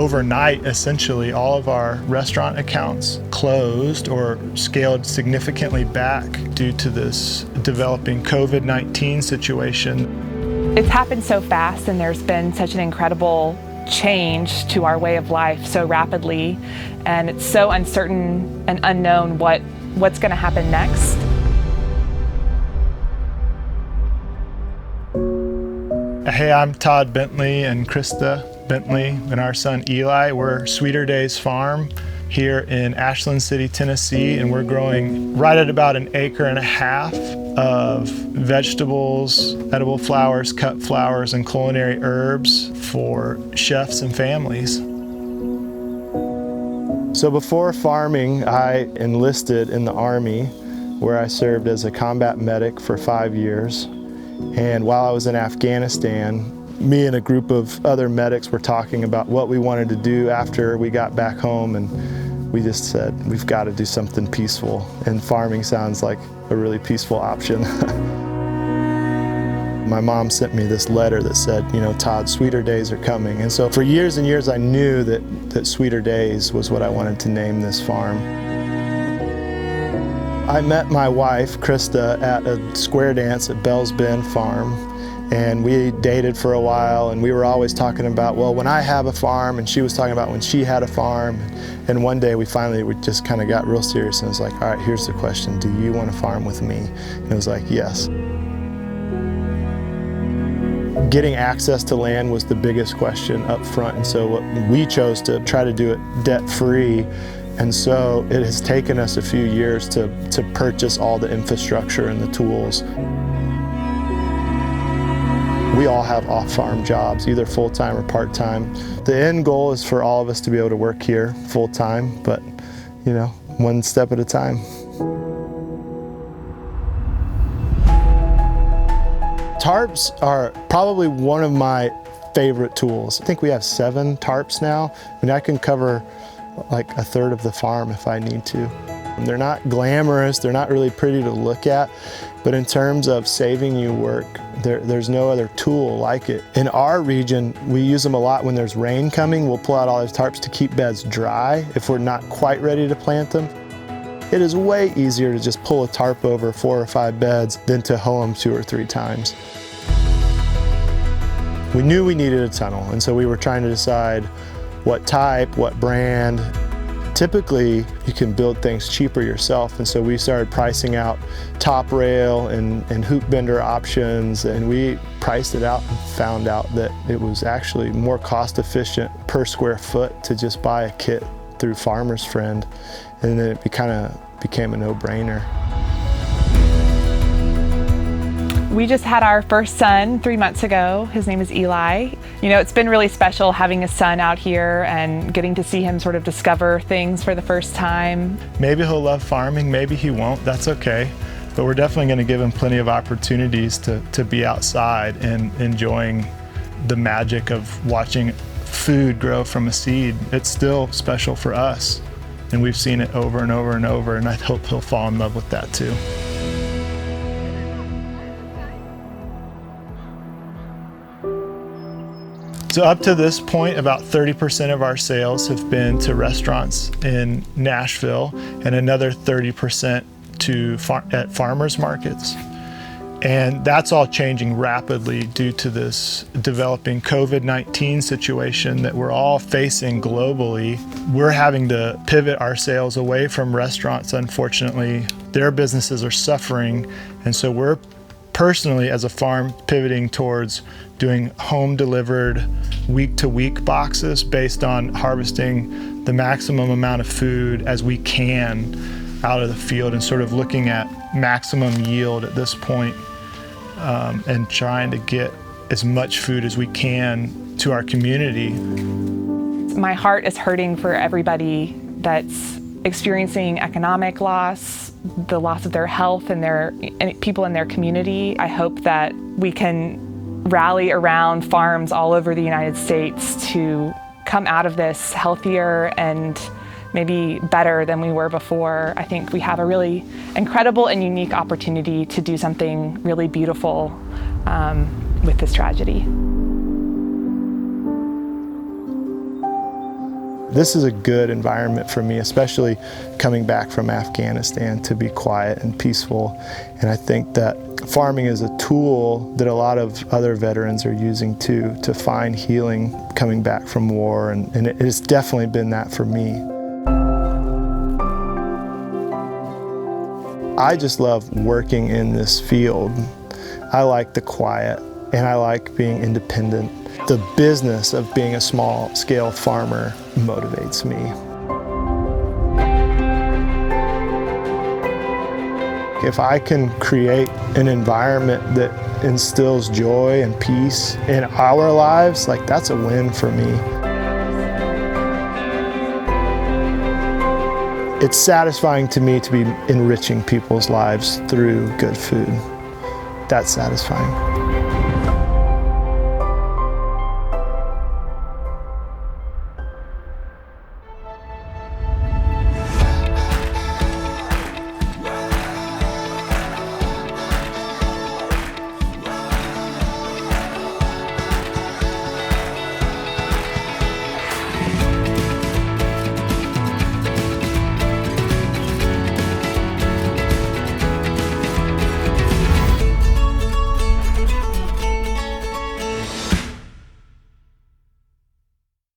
overnight, essentially, all of our restaurant accounts closed or scaled significantly back due to this developing COVID-19 situation. It's happened so fast, and there's been such an incredible change to our way of life so rapidly, and it's so uncertain and unknown what's going to happen next. Hey, I'm Todd Bentley and Christa Bentley and our son Eli. We're Sweeter Days Farm here in Ashland City, Tennessee, and we're growing right at about 1.5 acres of vegetables, edible flowers, cut flowers, and culinary herbs for chefs and families. So before farming, I enlisted in the Army, where I served as a combat medic for 5 years. And while I was in Afghanistan, me and a group of other medics were talking about what we wanted to do after we got back home, and we just said, we've got to do something peaceful, and farming sounds like a really peaceful option. My mom sent me this letter that said, you know, Todd, sweeter days are coming. And so for years and years I knew that Sweeter Days was what I wanted to name this farm. I met my wife, Christa, at a square dance at Bell's Bend Farm, and we dated for a while, and we were always talking about, well, when I have a farm, and she was talking about when she had a farm. And one day we just kind of got real serious, and it was like, all right, here's the question, do you want to farm with me? And it was like, yes. Getting access to land was the biggest question up front, and so we chose to try to do it debt-free. And so it has taken us a few years to purchase all the infrastructure and the tools. We all have off-farm jobs, either full-time or part-time. The end goal is for all of us to be able to work here full-time, but you know, one step at a time. Tarps are probably one of my favorite tools. I think we have 7 tarps now. I mean, I can cover like 1/3 of the farm if I need to. And they're not glamorous, they're not really pretty to look at, but in terms of saving you work, there's no other tool like it. In our region, we use them a lot when there's rain coming. We'll pull out all these tarps to keep beds dry if we're not quite ready to plant them. It is way easier to just pull a tarp over 4 or 5 beds than to hoe them 2 or 3 times. We knew we needed a tunnel, and so we were trying to decide what type, what brand. Typically, you can build things cheaper yourself, and so we started pricing out top rail and hoop bender options, and we priced it out and found out that it was actually more cost efficient per square foot to just buy a kit through Farmer's Friend, and then it kind of became a no-brainer. We just had our first son 3 months ago. His name is Eli. You know, it's been really special having a son out here and getting to see him sort of discover things for the first time. Maybe he'll love farming, maybe he won't, that's okay. But we're definitely going to give him plenty of opportunities to be outside and enjoying the magic of watching food grow from a seed. It's still special for us, and we've seen it over and over and over, and I hope he'll fall in love with that too. So up to this point, about 30% of our sales have been to restaurants in Nashville, and another 30% at farmers markets. And that's all changing rapidly due to this developing COVID-19 situation that we're all facing globally. We're having to pivot our sales away from restaurants, unfortunately. Their businesses are suffering, and so we're personally, as a farm, pivoting towards doing home-delivered, week-to-week boxes based on harvesting the maximum amount of food as we can out of the field, and sort of looking at maximum yield at this point, and trying to get as much food as we can to our community. My heart is hurting for everybody that's experiencing economic loss, the loss of their health and people in their community. I hope that we can rally around farms all over the United States to come out of this healthier and maybe better than we were before. I think we have a really incredible and unique opportunity to do something really beautiful with this tragedy. This is a good environment for me, especially coming back from Afghanistan, to be quiet and peaceful. And I think that farming is a tool that a lot of other veterans are using too, to find healing coming back from war, and it has definitely been that for me. I just love working in this field. I like the quiet, and I like being independent. The business of being a small-scale farmer motivates me. If I can create an environment that instills joy and peace in our lives, like, that's a win for me. It's satisfying to me to be enriching people's lives through good food. That's satisfying.